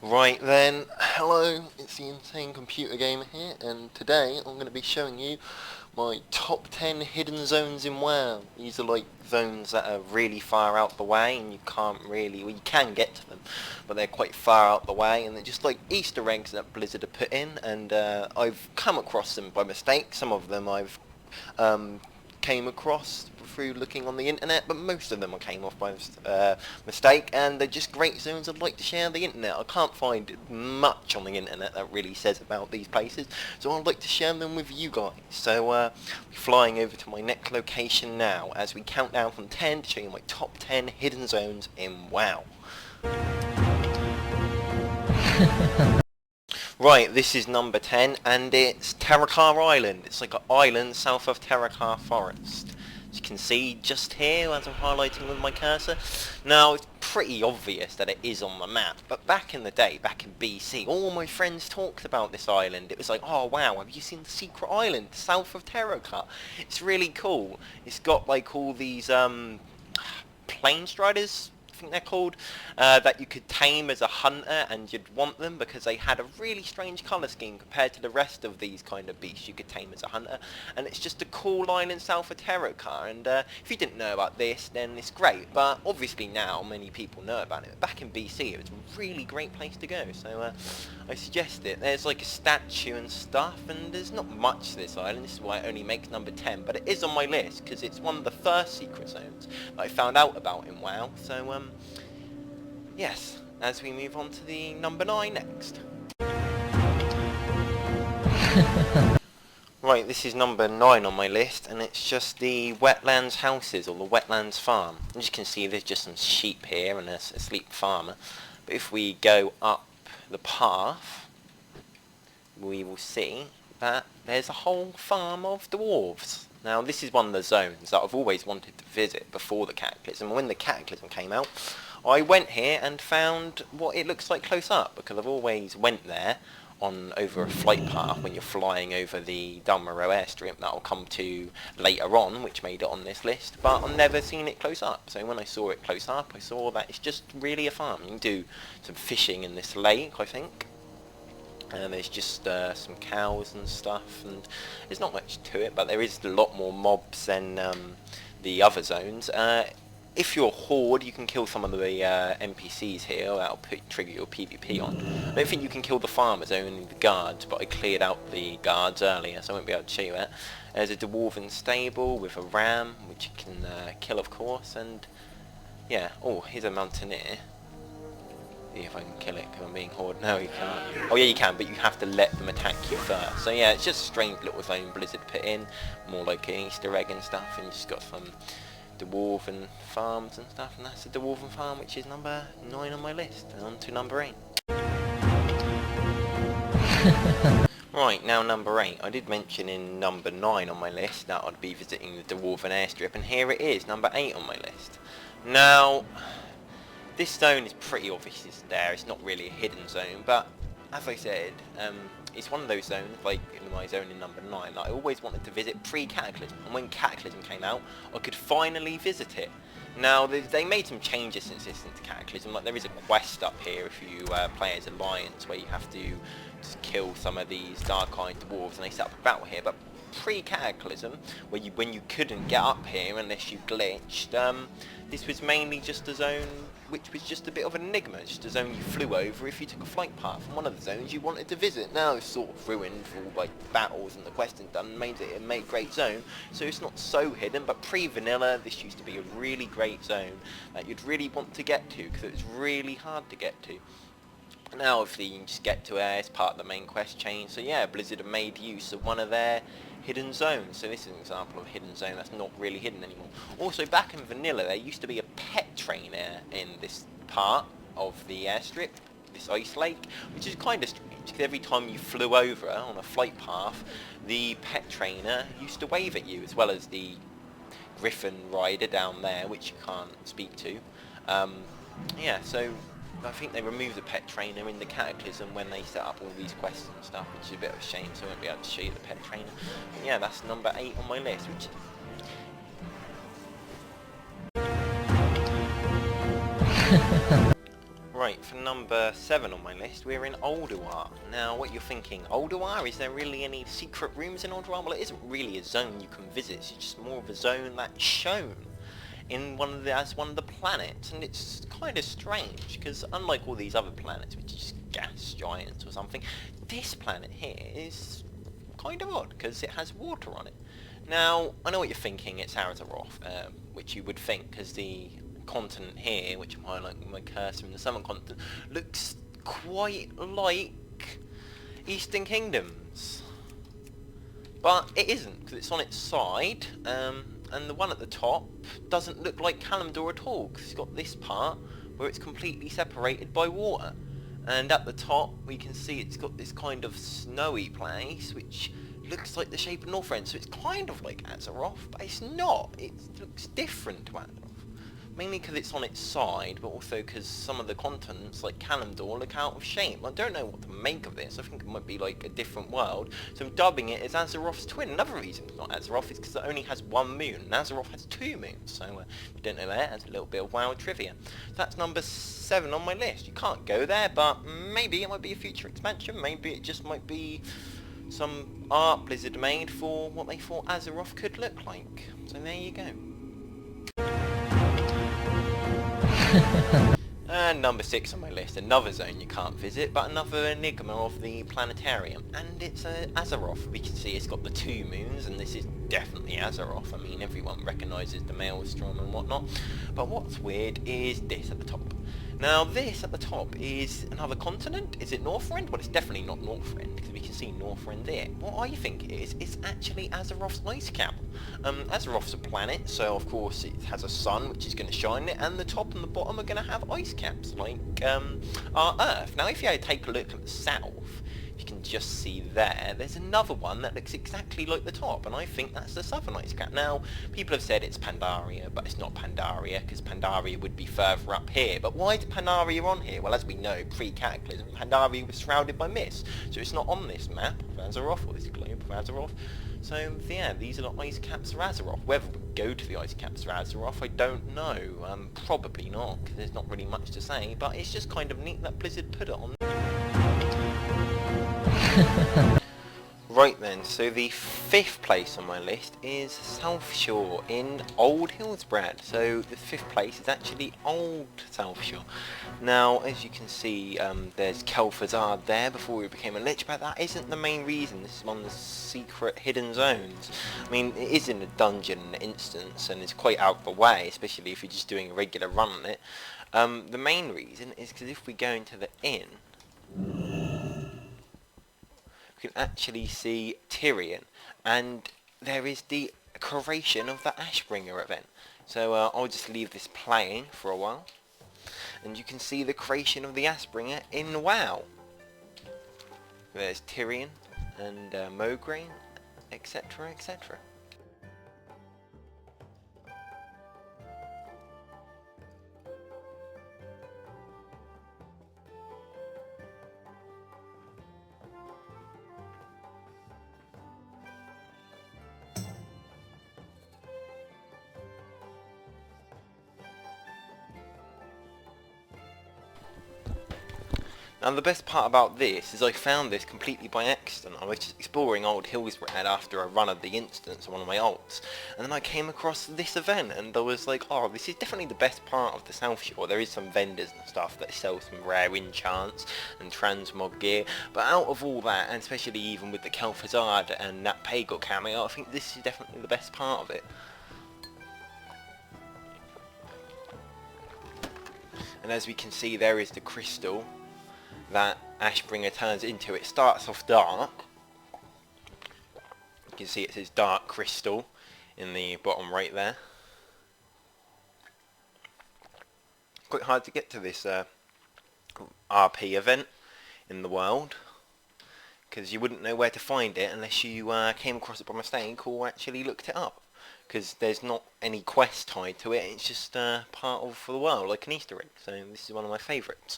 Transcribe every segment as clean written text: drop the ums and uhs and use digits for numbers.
Right then, hello, it's the Insane Computer Gamer here, and today I'm going to be showing you my top 10 hidden zones in WoW. These are like zones that are really far out the way and you can't really, well you can get to them, but they're quite far out the way and they're just like Easter eggs that Blizzard have put in, and I've come across them by mistake. Some of them I've came across through looking on the internet, but most of them I came off by mistake, and they're just great zones I'd like to share on the internet. I can't find much on the internet that really says about these places, so I'd like to share them with you guys. So we're flying over to my next location now as we count down from 10 to show you my top 10 hidden zones in WoW. Right, this is number 10, and it's Terakar Island. It's like an island south of Terakar Forest. As you can see just here, as I'm highlighting with my cursor. Now, it's pretty obvious that it is on the map, but back in the day, back in BC, all my friends talked about this island. It was like, oh wow, have you seen the secret island south of Terakar? It's really cool. It's got like all these plane striders, I think they're called, that you could tame as a hunter, and you'd want them because they had a really strange colour scheme compared to the rest of these kind of beasts you could tame as a hunter, and it's just a cool island south of Terakar. And if you didn't know about this, then it's great, but obviously now many people know about it. Back in BC it was a really great place to go, so I suggest it. There's like a statue and stuff, and there's not much to this island. This is why it only makes number 10, but it is on my list because it's one of the first secret zones that I found out about in WoW. So yes, as we move on to the number 9 next. Right, this is number 9 on my list, and it's just the wetlands houses, or the wetlands farm. As you can see, there's just some sheep here and a sleep farmer. But if we go up the path, we will see that there's a whole farm of dwarves. Now, this is one of the zones that I've always wanted to visit before the Cataclysm. When the Cataclysm came out, I went here and found what it looks like close up, because I've always went there on over a flight path when you're flying over the Dalmaro airstrip that I'll come to later on, which made it on this list, but I've never seen it close up. So when I saw it close up, I saw that it's just really a farm. You can do some fishing in this lake, I think. And there's just some cows and stuff, and there's not much to it, but there is a lot more mobs than the other zones. If you're a horde, you can kill some of the NPCs here. That'll trigger your PvP on. I don't think you can kill the farmers, only the guards, but I cleared out the guards earlier, so I won't be able to show you that. There's a dwarven stable with a ram, which you can kill, of course, and yeah. Oh, here's a mountaineer. See if I can kill it because I'm being horde. No, you can't. Oh yeah, you can, but you have to let them attack you first. So yeah, it's just a strange little zone Blizzard put in, more like an Easter egg and stuff, and you just got some dwarven farms and stuff, and that's the dwarven farm, which is number 9 on my list. And on to number 8. Right, now number 8. I did mention in number 9 on my list that I'd be visiting the dwarven airstrip, and here it is, number 8 on my list. Now, this zone is pretty obvious it's there. It's not really a hidden zone, but as I said, it's one of those zones, like in my zone in number 9, that I always wanted to visit pre-Cataclysm, and when Cataclysm came out, I could finally visit it. Now, they made some changes since Cataclysm. Like, there is a quest up here if you play as Alliance, where you have to just kill some of these dark-eyed dwarves, and they set up a battle here. But pre-Cataclysm, when you couldn't get up here unless you glitched, this was mainly just a zone which was just a bit of an enigma, just a zone you flew over if you took a flight path from one of the zones you wanted to visit. Now it's sort of ruined for all like battles and the questing done, made it a great zone, so it's not so hidden. But pre-vanilla, this used to be a really great zone that you'd really want to get to, because it was really hard to get to. Now obviously you can just get to it as part of the main quest chain. So yeah, Blizzard have made use of one of their hidden zones. So this is an example of a hidden zone that's not really hidden anymore. Also, back in vanilla there used to be a pet trainer in this part of the airstrip, this ice lake, which is kind of strange, because every time you flew over on a flight path, the pet trainer used to wave at you, as well as the griffin rider down there, which you can't speak to. Yeah, so I think they removed the pet trainer in the Cataclysm when they set up all these quests and stuff, which is a bit of a shame, so I won't be able to show you the pet trainer. But yeah, that's number 8 on my list, which... Right, for number 7 on my list, we're in Ulduar. Now, what you're thinking, Ulduar? Is there really any secret rooms in Ulduar? Well, it isn't really a zone you can visit, it's just more of a zone that's shown in as one of the planets, and it's kind of strange, because unlike all these other planets, which are just gas giants or something, this planet here is kind of odd, because it has water on it. Now, I know what you're thinking, it's Azeroth, which you would think, because the continent here, which I'm highlighting with my cursor in the southern continent, looks quite like Eastern Kingdoms. But it isn't, because it's on its side, and the one at the top doesn't look like Kalimdor at all, because it's got this part where it's completely separated by water. And at the top we can see it's got this kind of snowy place, which looks like the shape of Northrend, so it's kind of like Azeroth, but it's not. It looks different to Azeroth. Mainly because it's on its side, but also because some of the continents, like Kalimdor, look out of shape. I don't know what to make of this. I think it might be like a different world, so I'm dubbing it as Azeroth's twin. Another reason it's not Azeroth is because it only has one moon, and Azeroth has 2 moons, so if you don't know that, that's a little bit of WoW trivia. So that's number 7 on my list. You can't go there, but maybe it might be a future expansion. Maybe it just might be some art Blizzard made for what they thought Azeroth could look like. So there you go. And number 6 on my list, another zone you can't visit, but another enigma of the planetarium, and it's Azeroth. We can see it's got the 2 moons, and this is definitely Azeroth. I mean, everyone recognises the Maelstrom and whatnot, but what's weird is this at the top. Now, this at the top is another continent. Is it Northrend? Well, it's definitely not Northrend, because we can see Northrend there. What I think it is, it's actually Azeroth's ice cap. Azeroth's a planet, so of course it has a sun, which is going to shine it, and the top and the bottom are going to have ice caps, like our Earth. Now, if you take a look at the south, you can just see there's another one that looks exactly like the top, and I think that's the southern ice cap. Now, people have said it's Pandaria, but it's not Pandaria, because Pandaria would be further up here. But why is Pandaria on here? Well, as we know, pre-Cataclysm, Pandaria was shrouded by mist, so it's not on this map of Azeroth, or this globe of Azeroth. So, yeah, these are the ice caps of Azeroth. Whether we go to the ice caps of Azeroth, I don't know. Probably not, because there's not really much to say, but it's just kind of neat that Blizzard put it on. Right then, so the 5th place on my list is South Shore in Old Hillsbrad. So the 5th place is actually Old South Shore. Now, as you can see, there's Kel'Thuzad there before we became a Lich, but that isn't the main reason. This is one of the secret hidden zones. I mean, it is in a dungeon instance, and it's quite out of the way, especially if you're just doing a regular run on it. The main reason is because if we go into the inn, you can actually see Tyrion, and there is the creation of the Ashbringer event. So I'll just leave this playing for a while, and you can see the creation of the Ashbringer in WoW. There's Tyrion and Mograine, etc, etc. Now the best part about this is I found this completely by accident. I was just exploring Old Hillsbrad after a run of the instance on one of my alts, and then I came across this event, and I was like, oh, this is definitely the best part of the South Shore. There is some vendors and stuff that sell some rare enchants and transmog gear, but out of all that, and especially even with the Kel'Thuzad and that Pagel cameo, I think this is definitely the best part of it. And as we can see, there is the crystal that Ashbringer turns into. It starts off dark. You can see it says Dark Crystal in the bottom right there. Quite hard to get to this RP event in the world, because you wouldn't know where to find it unless you came across it by mistake or actually looked it up, because there's not any quest tied to it. It's just part of the world, like an Easter egg. So this is one of my favourites.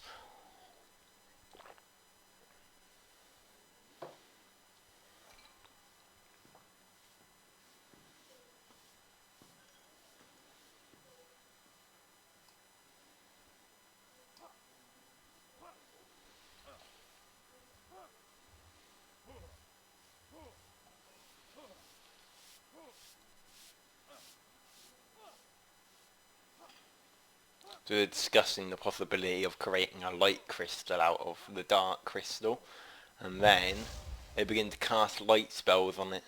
So they're discussing the possibility of creating a light crystal out of the dark crystal, and then they begin to cast light spells on it.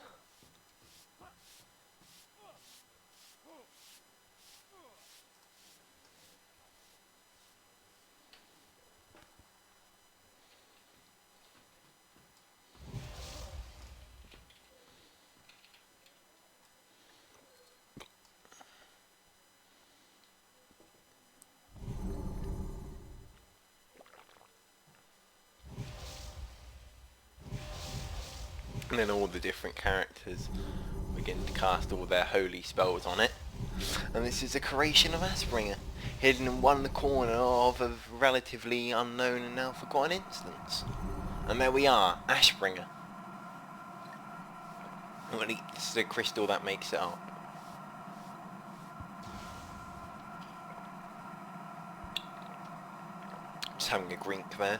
And then all the different characters begin to cast all their holy spells on it. And this is a creation of Ashbringer, hidden in one corner of a relatively unknown and now forgotten instance. And there we are, Ashbringer. Well, it's the crystal that makes it up. Just having a drink there.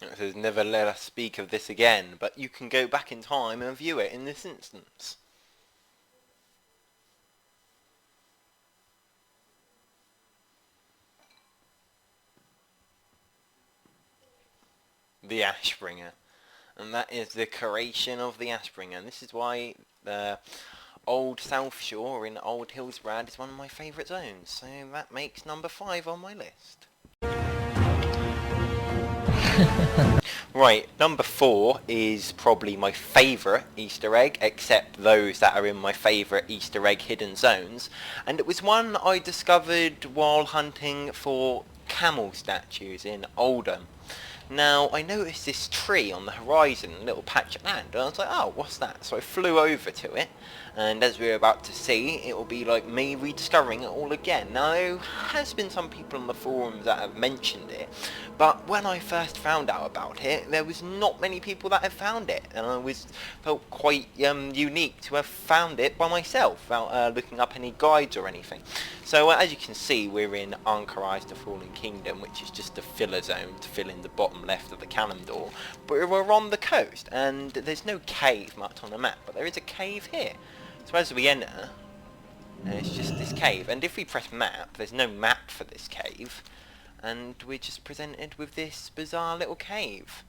It says, never let us speak of this again, but you can go back in time and view it in this instance. The Ashbringer. And that is the creation of the Ashbringer. And this is why the Old South Shore in Old Hillsbrad is one of my favourite zones. So that makes number 5 on my list. Right, number 4 is probably my favourite Easter egg, except those that are in my favourite Easter egg hidden zones, and it was one I discovered while hunting for camel statues in Oldham. Now, I noticed this tree on the horizon, a little patch of land, and I was like, oh, what's that? So I flew over to it, and as we're about to see, it will be like me rediscovering it all again. Now, there has been some people on the forums that have mentioned it, but when I first found out about it, there was not many people that had found it, and I felt quite unique to have found it by myself, without looking up any guides or anything. So as you can see, we're in Ankarai, the Fallen Kingdom, which is just a filler zone to fill in the bottom left of the calendar. But we're on the coast, and there's no cave marked on the map, but there is a cave here. So as we enter, it's just this cave, and if we press map, there's no map for this cave, and we're just presented with this bizarre little cave.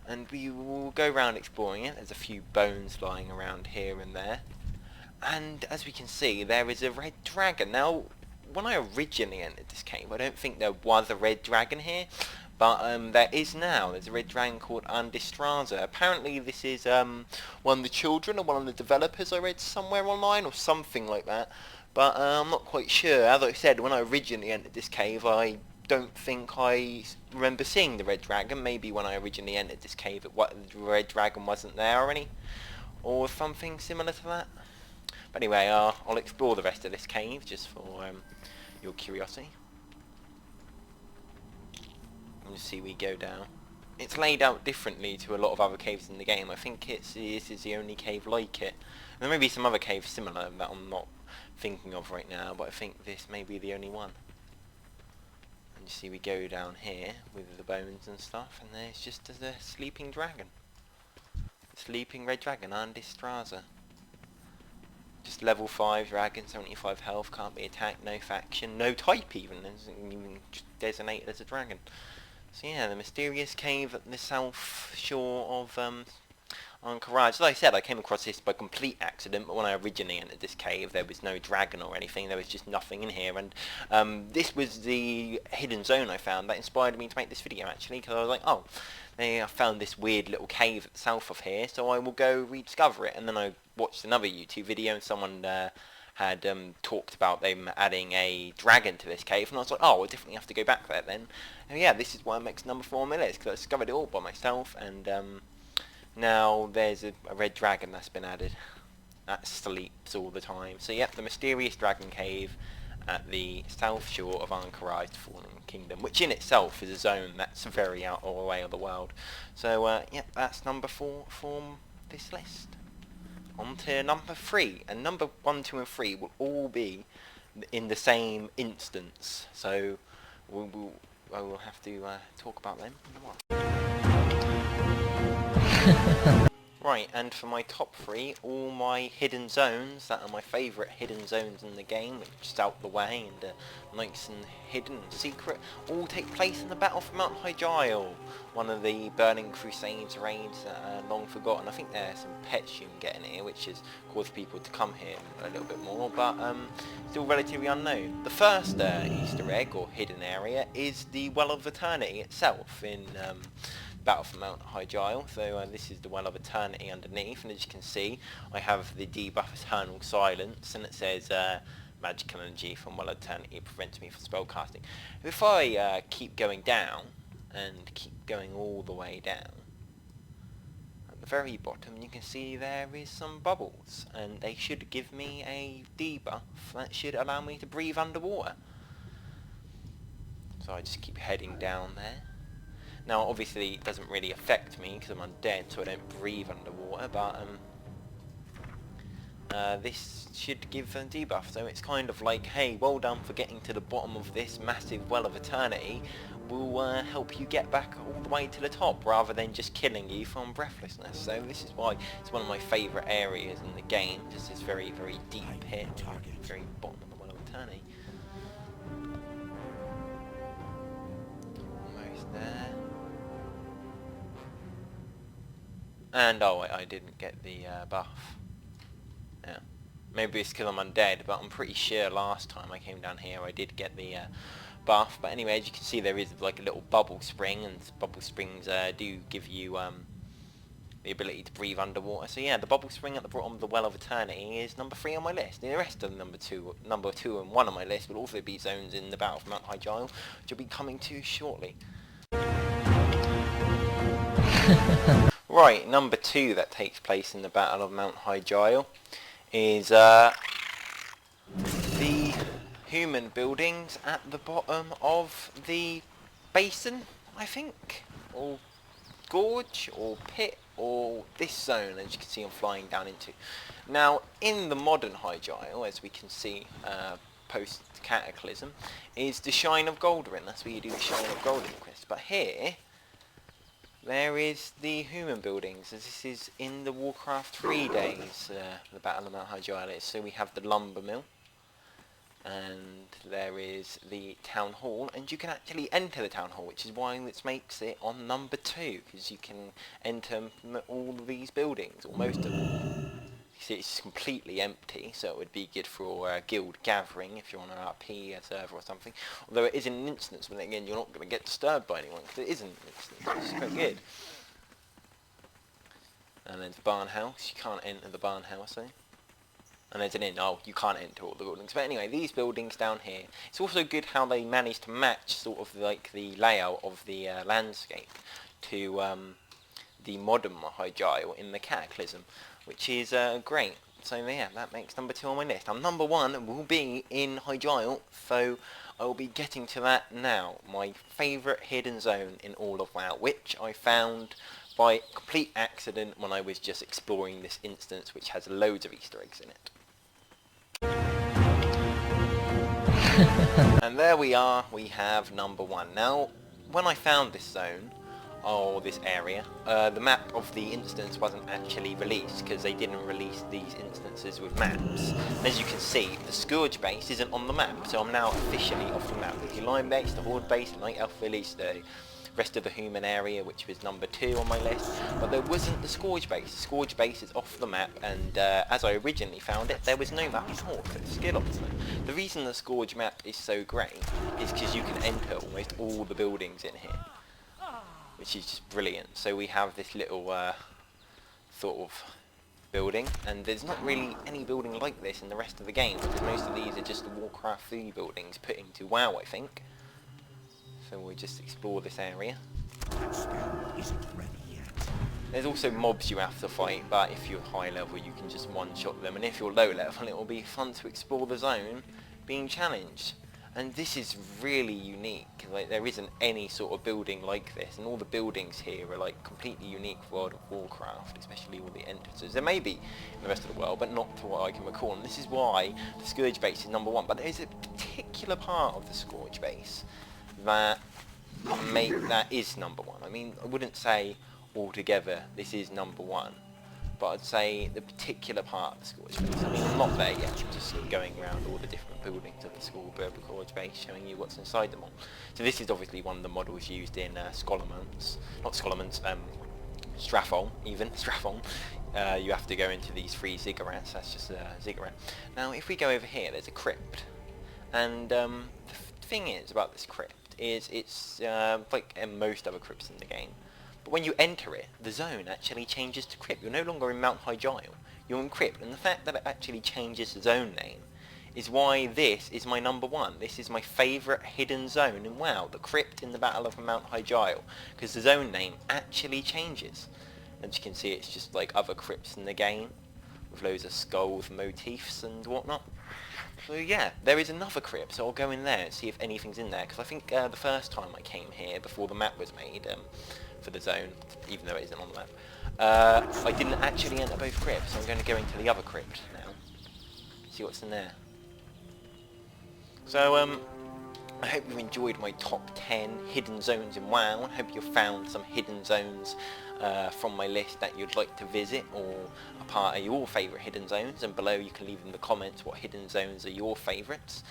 And we will go around exploring it. There's a few bones lying around here and there. And as we can see, there is a red dragon. Now, when I originally entered this cave, I don't think there was a red dragon here, but there is now. There's a red dragon called Andistraza. Apparently this is one of the children of one of the developers I read somewhere online, or something like that. But I'm not quite sure. As I said, when I originally entered this cave, I don't think I remember seeing the red dragon. Maybe when I originally entered this cave, the red dragon wasn't there or or something similar to that. But anyway, I'll explore the rest of this cave just for your curiosity. And you see we go down. It's laid out differently to a lot of other caves in the game. I think this is the only cave like it. There may be some other caves similar that I'm not thinking of right now, but I think this may be the only one. And you see we go down here with the bones and stuff, and there's just the sleeping dragon. The sleeping red dragon, Andistraza. Just level 5 dragon, 75 health, can't be attacked, no faction, no type even, isn't even just designated as a dragon. So yeah, the mysterious cave at the south shore of Ankarai. As I said, I came across this by complete accident, but when I originally entered this cave there was no dragon or anything, there was just nothing in here, and this was the hidden zone I found that inspired me to make this video actually, because I was like, oh, I found this weird little cave at the south of here, so I will go rediscover it. And then I watched another YouTube video and someone had talked about them adding a dragon to this cave, and I was like, oh, I'll definitely have to go back there then. And yeah, this is why it makes number 4 on my list, because I discovered it all by myself, and now there's a red dragon that's been added that sleeps all the time. So yep, the mysterious dragon cave at the south shore of Ankarai, the Fallen Kingdom, which in itself is a zone that's very out of the way of the world. So yep, that's number 4 for this list. On to number 3, and number 1, 2 and 3 will all be in the same instance, so I will have to talk about them in a while. Right, and for my top 3, all my hidden zones, that are my favourite hidden zones in the game, which is out the way and nice and hidden and secret, all take place in the Battle for Mount Hyjal, one of the Burning Crusades raids that are long forgotten. I think there are some pets you can get in here, which has caused people to come here a little bit more, but still relatively unknown. The first Easter egg, or hidden area, is the Well of Eternity itself in Battle for Mount Hyjal. So this is the Well of Eternity underneath, and as you can see I have the debuff Eternal Silence, and it says magical energy from Well of Eternity prevents me from spellcasting. If I keep going down and keep going all the way down, at the very bottom you can see there is some bubbles, and they should give me a debuff that should allow me to breathe underwater. So I just keep heading down there. Now obviously it doesn't really affect me because I'm undead, so I don't breathe underwater, but this should give a debuff, so it's kind of like, hey, well done for getting to the bottom of this massive Well of Eternity, will help you get back all the way to the top rather than just killing you from breathlessness. So this is why it's one of my favourite areas in the game, just this very, very deep pit, very bottom of the Well of Eternity. Almost there. And oh, I didn't get the buff. Yeah. Maybe it's because I'm undead, but I'm pretty sure last time I came down here I did get the buff. But anyway, as you can see, there is like a little bubble spring, and bubble springs do give you the ability to breathe underwater. So yeah, the bubble spring at the bottom of the Well of Eternity is number 3 on my list. The rest of number two and 1 on my list will also be zones in the Battle for Mount Hyjal, which will be coming to shortly. Right, number 2 that takes place in the Battle of Mount Hyjal is the human buildings at the bottom of the basin, I think, or gorge, or pit, or this zone, as you can see I'm flying down into. Now, in the modern Hyjal, as we can see post-Cataclysm, is the Shrine of Goldarin. That's where you do the Shrine of Goldarin quest. But here, there is the human buildings, as this is in the Warcraft 3 days, the Battle of Mount Hyjal is. So we have the lumber mill, and there is the town hall, and you can actually enter the town hall, which is why this makes it on number 2, because you can enter all of these buildings, or most of them. You see it's completely empty, so it would be good for guild gathering if you're on an RP server or something. Although it is an instance, but again you're not going to get disturbed by anyone, because it isn't an instance. It's quite good. And there's the barn house. You can't enter the barn house though. And there's an inn. Oh, you can't enter all the buildings. But anyway, these buildings down here. It's also good how they managed to match sort of like the layout of the landscape to the modern Hyjal in the Cataclysm, which is great. So yeah, that makes number 2 on my list. And number 1 will be in Hyjal, so I will be getting to that now. My favourite hidden zone in all of WoW, which I found by complete accident when I was just exploring this instance, which has loads of Easter eggs in it. And there we are, we have number 1. Now, when I found this zone, or this area, the map of the instance wasn't actually released, because they didn't release these instances with maps. And as you can see, the Scourge base isn't on the map, so I'm now officially off the map. The Lion base, the Horde base, the Night Elf village, the rest of the human area, which was number 2 on my list, but there wasn't the Scourge base. The Scourge base is off the map, and as I originally found it, there was no map at all for the skill officer. The reason the Scourge map is so great is because you can enter almost all the buildings in here, which is just brilliant. So we have this little sort of building, and there's not really any building like this in the rest of the game, because most of these are just the Warcraft 3 buildings put into WoW, I think. So we'll just explore this area. There's also mobs you have to fight, but if you're high level you can just one-shot them, and if you're low level it will be fun to explore the zone being challenged. And this is really unique. Like, there isn't any sort of building like this, and all the buildings here are like completely unique for World of Warcraft, especially all the entrances. There may be in the rest of the world, but not to what I can recall. And this is why the Scourge base is number 1. But there's a particular part of the Scourge base that is number 1. I mean, I wouldn't say altogether this is number 1. But I'd say the particular part of the Scourge base. I mean, I'm not there yet. I'm just going around all the different buildings of the Scourge base, showing you what's inside them all. So this is obviously one of the models used in Strathol, even. Strathol. You have to go into these 3 ziggurats. That's just a ziggurat. Now, if we go over here, there's a crypt. And the thing is about this crypt is it's like most other crypts in the game. But when you enter it, the zone actually changes to crypt. You're no longer in Mount Hyjal, you're in crypt. And the fact that it actually changes the zone name is why this is my number 1. This is my favourite hidden zone in WoW, the crypt in the Battle of Mount Hyjal, because the zone name actually changes. As you can see, it's just like other crypts in the game, with loads of skulls, motifs and whatnot. So yeah, there is another crypt, so I'll go in there and see if anything's in there, because I think the first time I came here, before the map was made, for the zone, even though it isn't on the map, I didn't actually enter both crypts, so I'm going to go into the other crypt now, see what's in there. So I hope you enjoyed my top 10 hidden zones in WoW. I hope you found some hidden zones from my list that you'd like to visit, or a part of your favourite hidden zones, and below you can leave in the comments what hidden zones are your favourites.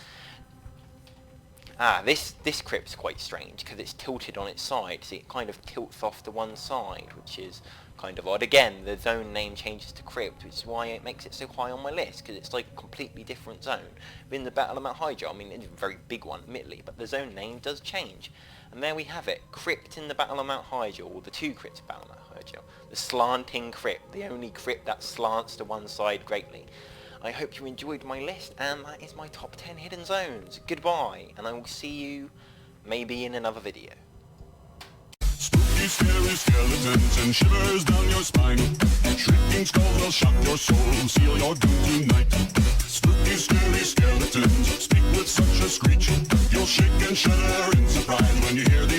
This crypt's quite strange because it's tilted on its side, so it kind of tilts off to one side, which is kind of odd. Again, the zone name changes to crypt, which is why it makes it so high on my list, because it's like a completely different zone. In the Battle of Mount Hyjal, I mean, it's a very big one, admittedly, but the zone name does change. And there we have it, crypt in the Battle of Mount Hyjal, or the 2 crypts of Battle of Mount Hyjal. The slanting crypt, the only crypt that slants to one side greatly. I hope you enjoyed my list, and that is my top 10 hidden zones. Goodbye, and I will see you maybe in another video. Spooky, scary skeletons and shivers down your spine. Shrieking skulls will shock your soul, seal your doom tonight. Spooky, scary skeletons speak with such a screech. You'll shake and shudder in surprise when you hear the